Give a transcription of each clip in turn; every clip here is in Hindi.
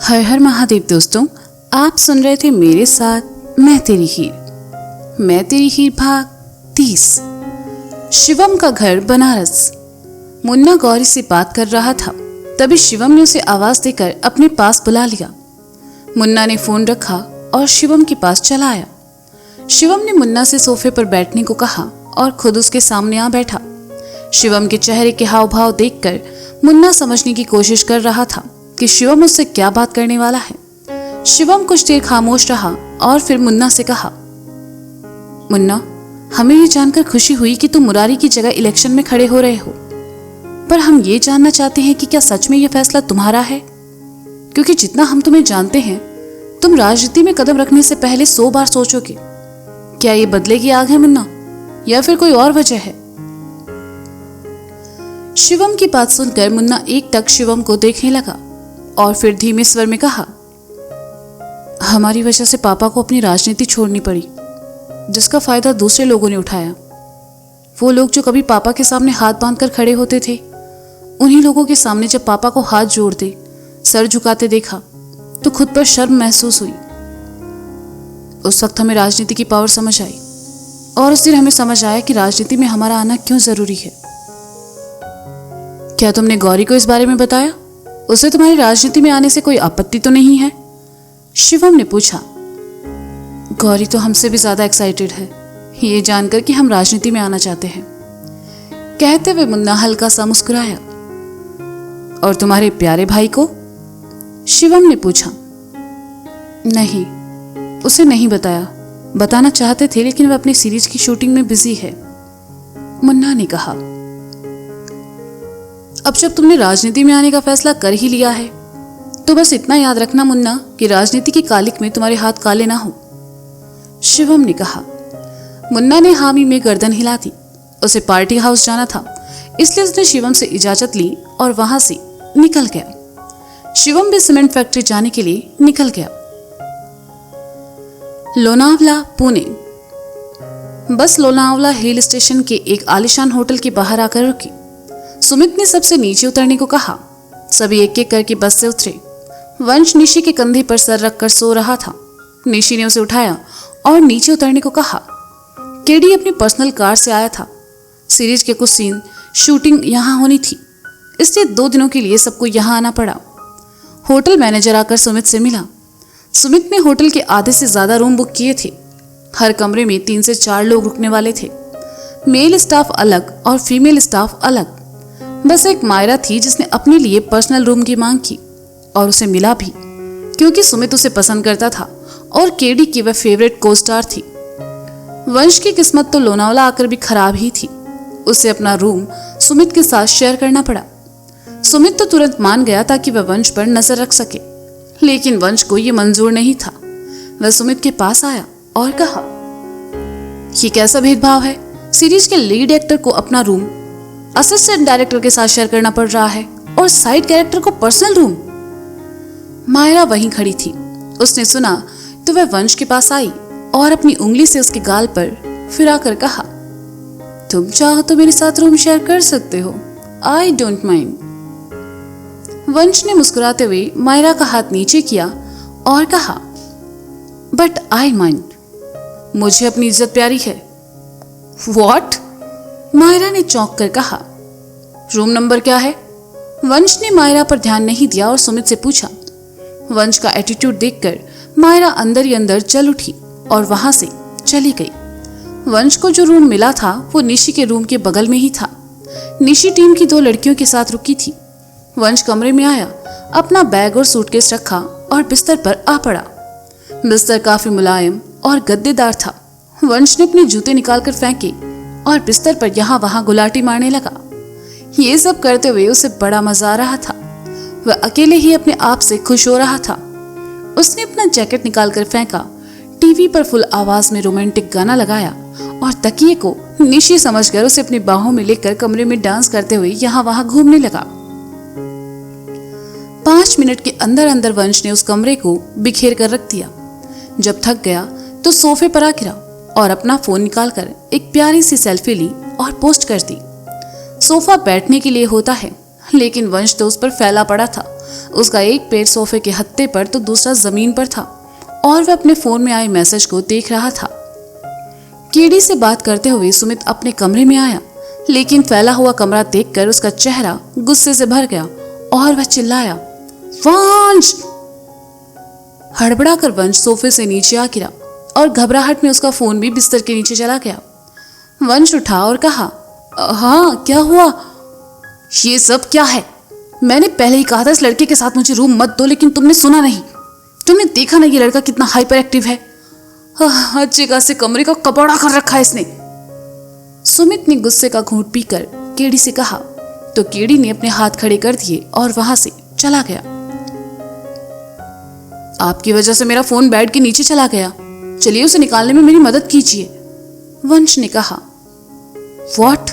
हर हर महादेव दोस्तों, आप सुन रहे थे मेरे साथ मैं तेरी हीर भाग 30। शिवम का घर बनारस। मुन्ना गौरी से बात कर रहा था, तभी शिवम ने उसे आवाज देकर अपने पास बुला लिया। मुन्ना ने फोन रखा और शिवम के पास चला आया। शिवम ने मुन्ना से सोफे पर बैठने को कहा और खुद उसके सामने आ बैठा। शिवम के चेहरे के हाव भाव देखकर मुन्ना समझने की कोशिश कर रहा था कि शिवम उससे क्या बात करने वाला है। शिवम कुछ देर खामोश रहा और फिर मुन्ना से कहा, मुन्ना, हमें ये जानकर खुशी हुई कि तुम मुरारी की जगह इलेक्शन में खड़े हो रहे हो, पर हम ये जानना चाहते हैं कि क्या सच में ये फैसला तुम्हारा है? क्योंकि जितना हम तुम्हें जानते हैं, तुम राजनीति में कदम रखने से पहले 100 बार सोचोगे। क्या ये बदले की आग है मुन्ना, या फिर कोई और वजह है? शिवम की बात सुनकर मुन्ना एकटक शिवम को देखने लगा और फिर धीमे स्वर में कहा, हमारी वजह से पापा को अपनी राजनीति छोड़नी पड़ी, जिसका फायदा दूसरे लोगों ने उठाया। वो लोग जो कभी पापा के सामने हाथ बांधकर खड़े होते थे, उन्हीं लोगों के सामने जब पापा को हाथ जोड़ते, सर झुकाते देखा तो खुद पर शर्म महसूस हुई। उस वक्त हमें राजनीति की पावर समझ आई और उस दिन हमें समझ आया कि राजनीति में हमारा आना क्यों जरूरी है। क्या तुमने गौरी को इस बारे में बताया? उसे तुम्हारी राजनीति में आने से कोई आपत्ति तो नहीं है? शिवम ने पूछा। गौरी तो हमसे भी ज्यादा एक्साइटेड है ये जानकर कि हम राजनीति में आना चाहते हैं। कहते हुए मुन्ना हल्का सा मुस्कुराया। और तुम्हारे प्यारे भाई को? शिवम ने पूछा। नहीं, उसे नहीं बताया। बताना चाहते थे लेकिन वह अपनी सीरीज की शूटिंग में बिजी है, मुन्ना ने कहा। अब जब तुमने राजनीति में आने का फैसला कर ही लिया है, तो बस इतना याद रखना मुन्ना कि राजनीति की कालिक में तुम्हारे हाथ काले ना हो, शिवम ने कहा। मुन्ना ने हामी में गर्दन हिला दी। उसे पार्टी हाउस जाना था, इसलिए उसने शिवम से इजाजत ली और वहां से निकल गया। शिवम भी सीमेंट फैक्ट्री जाने के लिए निकल गया। लोनावला, पुणे। बस लोनावला हिल स्टेशन के एक आलीशान होटल के बाहर आकर रुकी। सुमित ने सबसे नीचे उतरने को कहा। सभी एक एक करके बस से उतरे। वंश निशी के कंधे पर सर रखकर सो रहा था। निशी ने उसे उठाया और नीचे उतरने को कहा। केडी अपनी पर्सनल कार से आया था। सीरीज के कुछ सीन शूटिंग यहाँ होनी थी, इसलिए 2 दिनों के लिए सबको यहाँ आना पड़ा। होटल मैनेजर आकर सुमित से मिला। सुमित ने होटल के आधे से ज्यादा रूम बुक किए थे। हर कमरे में 3 से 4 लोग रुकने वाले थे। मेल स्टाफ अलग और फीमेल स्टाफ अलग। बस एक मायरा थी जिसने अपने लिए पर्सनल रूम की मांग की और उसे मिला भी, क्योंकि सुमित उसे पसंद करता था और केडी की वह फेवरेट को स्टार थी। वंश की किस्मत तो लोनावला आकर भी खराब ही थी। उसे अपना रूम सुमित के साथ शेयर करना पड़ा। सुमित तो तुरंत मान गया ताकि वह वंश पर नजर रख सके, लेकिन वंश को यह मंजूर नहीं था। वह सुमित के पास आया और कहा, यह कैसा भेदभाव है? सीरीज के लीड एक्टर को अपना रूम असिस्टेंट डायरेक्टर के साथ शेयर करना पड़ रहा है और साइड कैरेक्टर को पर्सनल रूम। मायरा वहीं खड़ी थी। उसने सुना तो वह वंश के पास आई और अपनी उंगली से उसके गाल पर फिराकर कहा, तुम चाहो तो मेरे साथ रूम शेयर कर सकते हो, आई डोंट माइंड। वंश ने मुस्कुराते हुए मायरा का हाथ नीचे किया और कहा, बट आई माइंड, मुझे अपनी इज्जत प्यारी है। व्हाट? मायरा ने चौंक कर कहा। रूम नंबर क्या है? वंश ने मायरा पर ध्यान नहीं दिया और सुमित से पूछा। वंश का एटीट्यूड देखकर मायरा अंदर ही अंदर चल उठी और वहां से चली गई। वंश को जो रूम मिला था वो निशी के रूम के बगल में ही था। निशी टीम की 2 लड़कियों के साथ रुकी थी। वंश कमरे में आया, अपना बैग और सूटकेस रखा और बिस्तर पर आ पड़ा। बिस्तर काफी मुलायम और गद्देदार था। वंश ने अपने जूते निकालकर फेंके और बिस्तर पर यहाँ वहां गुलाटी मारने लगा। ये सब करते हुए उसे बड़ा मजा आ रहा था। वह अकेले ही अपने आप से खुश हो रहा था। उसने अपना जैकेट निकालकर फेंका, टीवी पर फुल आवाज में रोमांटिक गाना लगाया और तकिए को निशी समझकर उसे अपनी बाहों में लेकर कमरे में डांस करते हुए यहाँ वहां घूमने लगा। 5 मिनट के अंदर अंदर वंश ने उस कमरे को बिखेर कर रख दिया। जब थक गया तो सोफे पर आ गिरा और अपना फोन निकालकर एक प्यारी सी सेल्फी ली और पोस्ट कर दी। सोफा बैठने के लिए होता है, लेकिन वंश तो उस पर फैला पड़ा था उसका एक पैर सोफे के हत्थे पर तो दूसरा जमीन पर था और वह अपने फोन में आए मैसेज को देख रहा था। केडी से बात करते हुए सुमित अपने कमरे में आया, लेकिन फैला हुआ कमरा देखकर उसका चेहरा गुस्से से भर गया और वह चिल्लाया, वंश! हड़बड़ाकर वंश सोफे से नीचे आ गिरा और घबराहट में उसका फोन भी बिस्तर के नीचे चला गया। वंश उठा और कहा, हाँ क्या हुआ? ये सब क्या है? मैंने पहले ही कहा था इस लड़के के साथ मुझे रूम मत दो, लेकिन तुमने सुना नहीं। तुमने देखा ना ये लड़का कितना हाइपर एक्टिव है। अच्छे से कमरे का कबाड़ा कर रखा है इसने। सुमित ने गुस्से का घूंट पीकर केडी से कहा तो केडी ने अपने हाथ खड़े कर दिए और वहां से चला गया। आपकी वजह से मेरा फोन बेड के नीचे चला गया, चलिए उसे निकालने में मेरी मदद कीजिए, वंश ने कहा। व्हाट?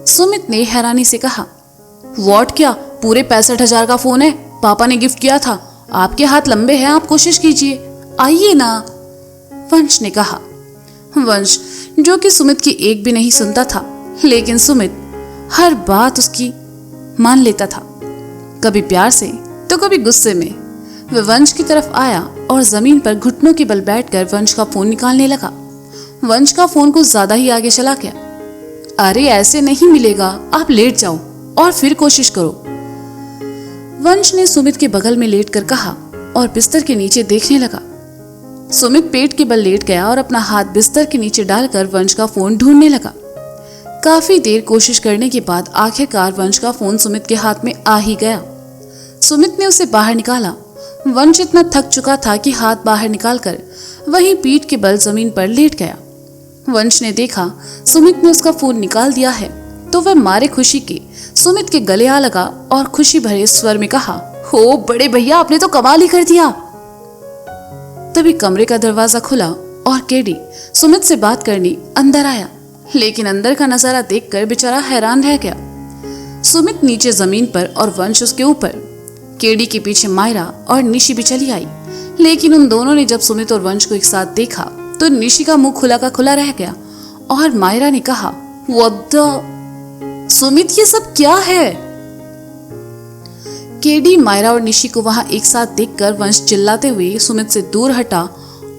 सुमित ने हैरानी से कहा। व्हाट क्या? पूरे 65,000 का फोन है, पापा ने गिफ्ट किया था। आपके हाथ लंबे हैं, आप कोशिश कीजिए, आइए ना, वंश ने कहा। वंश जो कि सुमित की एक भी नहीं सुनता था, लेकिन सुमित हर बात उसकी मान लेता था, कभी प्यार से तो कभी गुस्से में। वह वंश की तरफ आया और जमीन पर घुटनों के बल बैठकर वंश का फोन निकालने लगा। वंश का फोन कुछ ज्यादा ही आगे चला गया। अरे ऐसे नहीं मिलेगा, आप लेट जाओ और फिर कोशिश करो, वंश ने सुमित के बगल में लेट कर कहा और बिस्तर के नीचे देखने लगा। सुमित पेट के बल लेट गया और अपना हाथ बिस्तर के नीचे डालकर वंश का फोन ढूंढने लगा। काफी देर कोशिश करने के बाद आखिरकार वंश का फोन सुमित के हाथ में आ ही गया। सुमित ने उसे बाहर निकाला। वंश इतना थक चुका था कि हाथ बाहर निकालकर वहीं पीठ के बल जमीन पर लेट गया। वंश ने देखा सुमित ने उसका फोन निकाल दिया है तो वह मारे खुशी के सुमित के गले आ लगा और खुशी भरे स्वर में कहा, हो बड़े भैया, आपने तो कमाल ही कर दिया। तभी कमरे का दरवाजा खुला और केडी सुमित से बात करने अंदर आया, लेकिन अंदर का नजारा देखकर बेचारा हैरान रह गया। सुमित नीचे जमीन पर और वंश उसके ऊपर। केडी के पीछे मायरा और निशी भी चली आई, लेकिन उन दोनों ने जब सुमित और वंश को एक साथ देखा तो निशी का मुंह खुला का खुला रह गया और मायरा ने कहा, व्हाट द सुमित, ये सब क्या है? केडी, मायरा और निशी को वहां एक साथ देखकर वंश चिल्लाते हुए सुमित से दूर हटा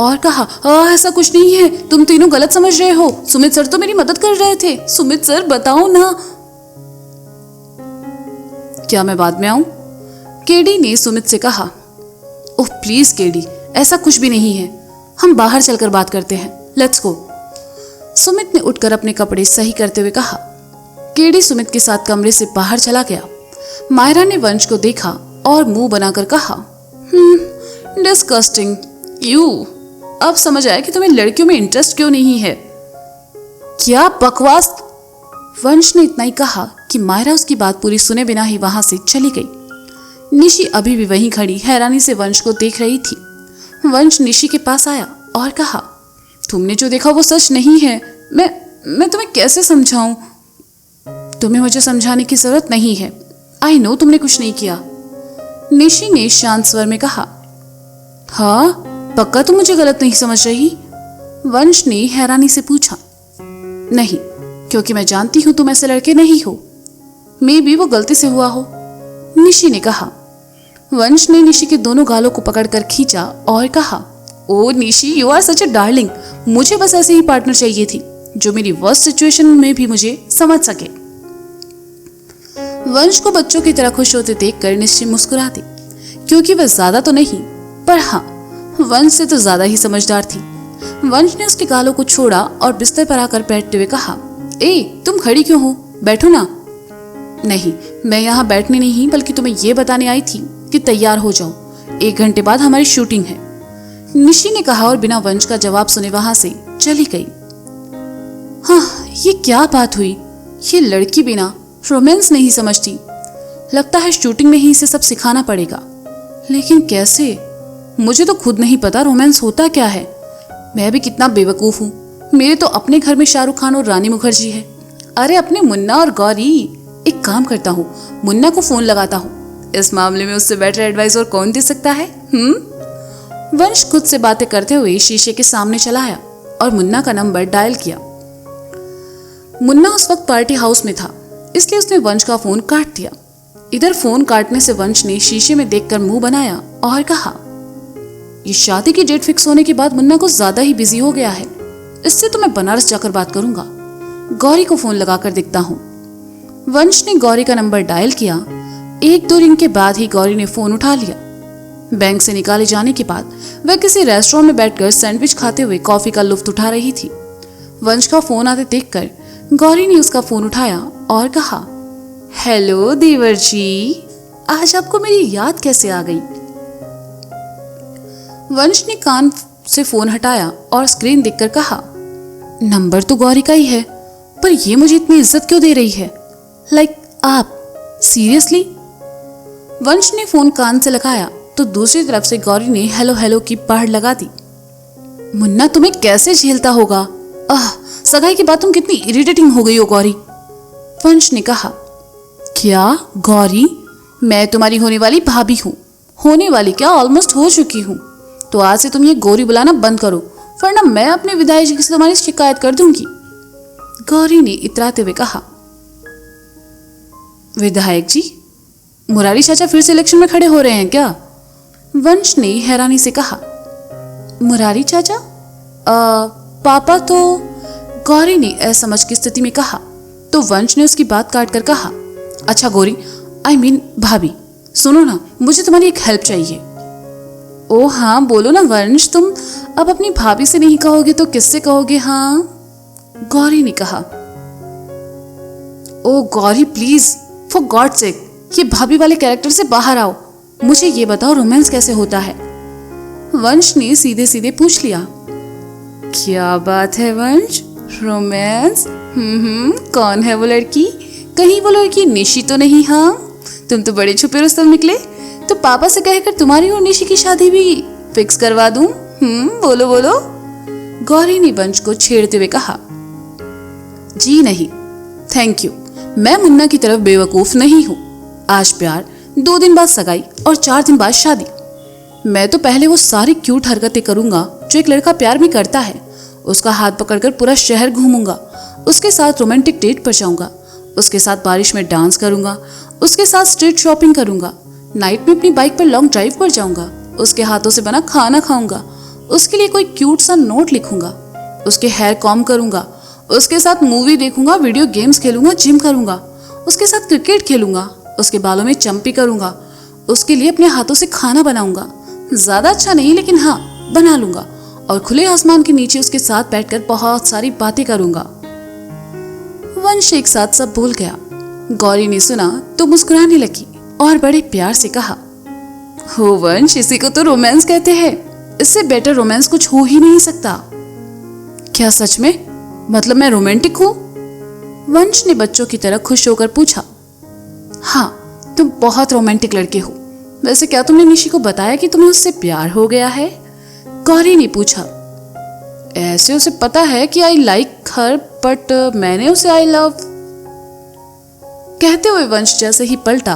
और कहा, ऐसा कुछ नहीं है, तुम तीनों गलत समझ रहे हो, सुमित सर तो मेरी मदद कर रहे थे, सुमित सर बताओ ना। क्या मैं बाद में आऊं? केडी ने सुमित से कहा। ओह प्लीज केडी, ऐसा कुछ भी नहीं है, हम बाहर चलकर बात करते हैं, लेट्स गो। सुमित ने उठकर अपने कपड़े सही करते हुए कहा। केडी सुमित के साथ कमरे से बाहर चला गया। मायरा ने वंश को देखा और मुंह बनाकर कहा, डिस्गस्टिंग यू। अब समझ आया कि तुम्हें लड़कियों में इंटरेस्ट क्यों नहीं है। क्या बकवास! वंश ने इतना ही कहा कि मायरा उसकी बात पूरी सुने बिना ही वहां से चली गई। निशी अभी भी वहीं खड़ी हैरानी से वंश को देख रही थी। वंश निशी के पास आया और कहा, तुमने जो देखा वो सच नहीं है। मैं तुम्हें कैसे समझाऊं? तुम्हें मुझे समझाने की जरूरत नहीं है, आई नो तुमने कुछ नहीं किया, निशी ने शांत स्वर में कहा। हाँ पक्का तुम मुझे गलत नहीं समझ रही? वंश ने हैरानी से पूछा। नहीं, क्योंकि मैं जानती हूं तुम ऐसे लड़के नहीं हो, मे बी वो गलती से हुआ हो, निशी ने कहा। वंश ने निशी के दोनों गालों को पकड़कर खींचा और कहा, oh Nishi, you are such a darling, मुझे बस ऐसे ही पार्टनर चाहिए थी जो मेरी वर्स्ट सिचुएशन में भी मुझे समझ सके। वंश को बच्चों की तरह खुश होते देखकर निशी मुस्कुरा दी, क्योंकि वह ज्यादा तो नहीं पर हाँ वंश से तो ज्यादा ही समझदार थी। वंश ने उसके गालों को छोड़ा और बिस्तर पर आकर बैठते हुए कहा, ए तुम खड़ी क्यों हो, बैठो ना। नहीं, मैं यहाँ बैठने नहीं बल्कि तुम्हें ये बताने आई थी कि तैयार हो जाओ, 1 घंटे बाद हमारी शूटिंग है, निशी ने कहा और बिना वंश का जवाब सुने वहां से चली गई। हाँ ये क्या बात हुई, ये लड़की बिना रोमांस नहीं समझती, लगता है शूटिंग में ही इसे सब सिखाना पड़ेगा, लेकिन कैसे? मुझे तो खुद नहीं पता रोमांस होता क्या है। मैं भी कितना बेवकूफ हूँ, मेरे तो अपने घर में शाहरुख खान और रानी मुखर्जी है। अरे अपने मुन्ना और गौरी, एक काम करता हूँ, मुन्ना को फोन लगाता हूँ, इस मामले में उससे बेटर एडवाइस और कौन दे सकता है? वंश खुद से बातें करते हुए शीशे के सामने चला आया और मुन्ना का नंबर डायल किया। मुन्ना उस वक्त पार्टी हाउस में था, इसलिए उसने वंश का फोन काट दिया। इधर फोन काटने से वंश ने शीशे में देखकर मुंह बनाया और कहा, ये शादी की डेट फिक्स होने के बाद मुन्ना को ज्यादा ही बिजी हो गया है। इससे तो मैं बनारस जाकर बात करूंगा। गौरी को फोन लगाकर देखता हूँ। वंश ने गौरी का नंबर डायल किया। 1-2 रिंग के बाद ही गौरी ने फोन उठा लिया। बैंक से निकाले जाने के बाद वह किसी रेस्टोरेंट में बैठकर सैंडविच खाते हुए कॉफी का लुत्फ उठा रही थी। वंश का फोन आते देखकर गौरी ने उसका फोन उठाया और कहा, हेलो देवर जी, आज आपको मेरी याद कैसे आ गई? वंश ने कान से फोन हटाया और स्क्रीन देखकर कहा, नंबर तो गौरी का ही है, पर ये मुझे इतनी इज्जत क्यों दे रही है? लाइक आप सीरियसली? वंश ने फोन कान से लगाया तो दूसरी तरफ से गौरी ने हेलो हेलो की पहाड़ लगा दी। मुन्ना तुम्हें कैसे झेलता होगा? सगाई के बाद तुम कितनी इरिटेटिंग हो गई हो गौरी। वंश ने कहा, क्या गौरी? मैं तुम्हारी होने वाली भाभी हूँ। होने वाली क्या, ऑलमोस्ट हो चुकी हूँ। तो आज से तुम ये गौरी बुलाना बंद करो, वरना मैं अपने विधायक जी से तुम्हारी शिकायत कर दूंगी। गौरी ने इतराते हुए कहा, विधायक जी? मुरारी चाचा फिर से इलेक्शन में खड़े हो रहे हैं क्या? वंश ने हैरानी से कहा, मुरारी चाचा? पापा तो। गौरी ने असमझ की स्थिति में कहा तो वंश ने उसकी बात काट कर कहा, अच्छा गौरी, आई मीन भाभी, सुनो ना, मुझे तुम्हारी एक हेल्प चाहिए। ओ हाँ बोलो ना वंश, तुम अब अपनी भाभी से नहीं कहोगे तो किससे कहोगे? हाँ, गौरी ने कहा। Oh Gauri please, for god sake, ये भाभी वाले कैरेक्टर से बाहर आओ। मुझे ये बताओ रोमांस कैसे होता है? वंश ने सीधे सीधे पूछ लिया। क्या बात है वंश, रोमांस? कौन है वो लड़की? कहीं वो लड़की निशी तो नहीं? हाँ, तुम तो बड़े छुपे रुस्तम निकले। तो पापा से कहकर तुम्हारी और निशी की शादी भी फिक्स करवा दूं? बोलो बोलो। गौरी ने वंश को छेड़ते हुए कहा, जी नहीं थैंक यू, मैं मुन्ना की तरफ बेवकूफ नहीं हूँ। आज प्यार, 2 दिन बाद सगाई और 4 दिन बाद शादी। मैं तो पहले वो सारी क्यूट हरकतें करूंगा जो एक लड़का प्यार में करता है। उसका हाथ पकड़कर पूरा शहर घूमूंगा, उसके साथ रोमांटिक डेट पर जाऊंगा, उसके साथ बारिश में डांस करूंगा, उसके साथ स्ट्रीट शॉपिंग करूंगा, नाइट में अपनी बाइक पर लॉन्ग ड्राइव पर जाऊंगा, उसके हाथों से बना खाना खाऊंगा, उसके लिए कोई क्यूट सा नोट लिखूंगा, उसके हेयर कॉम करूंगा, उसके साथ मूवी देखूंगा, वीडियो गेम्स खेलूंगा, जिम करूंगा, उसके साथ क्रिकेट खेलूंगा, उसके बालों में चंपी करूंगा, उसके लिए अपने हाथों से खाना बनाऊंगा। ज्यादा अच्छा नहीं लेकिन हाँ बना लूंगा, और खुले आसमान के नीचे उसके साथ बैठकर बहुत सारी बातें करूंगा। वंश एक साथ सब भूल गया। गौरी ने सुना तो मुस्कुराने लगी और बड़े प्यार से कहा, हो वंश, इसी को तो रोमांस कहते हैं। इससे बेटर रोमांस कुछ हो ही नहीं सकता। क्या सच में? मतलब मैं रोमांटिक हूँ? वंश ने बच्चों की तरह खुश होकर पूछा। हाँ, तुम बहुत रोमांटिक लड़के हो। वैसे क्या तुमने निशी को बताया कि तुम्हें उससे प्यार हो गया है? गौरी ने पूछा। ऐसे उसे पता है कि आई लाइक हर, बट मैंने उसे आई लव। कहते हुए वंश जैसे ही पलटा,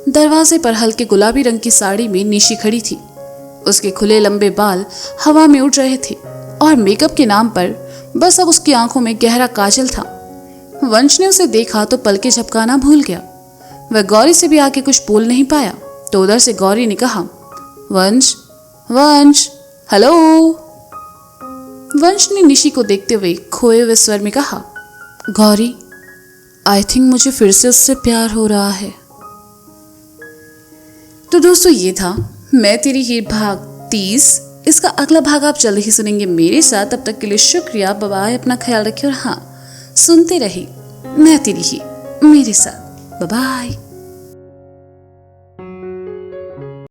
दरवाजे पर हल्के गुलाबी रंग की साड़ी में निशी खड़ी थी। उसके खुले लंबे बाल हवा में उड़ रहे थे और मेकअप के नाम पर बस अब उसकी आंखों में गहरा काजल था। वंश ने उसे देखा तो पलके झपकाना भूल गया। वह गौरी से भी आके कुछ बोल नहीं पाया तो उधर से गौरी ने कहा, वंश वंश हेलो। वंश ने निशी को देखते हुए खोए हुए स्वर में कहा, गौरी आई थिंक मुझे फिर से उससे प्यार हो रहा है। तो दोस्तों ये था मैं तेरी हीर भाग 30। इसका अगला भाग आप जल्द ही सुनेंगे मेरे साथ। तब तक के लिए शुक्रिया, बाय बाय, अपना ख्याल रखिए और हाँ सुनते रहिए मैं तेरी हीर मेरे साथ। Bye bye.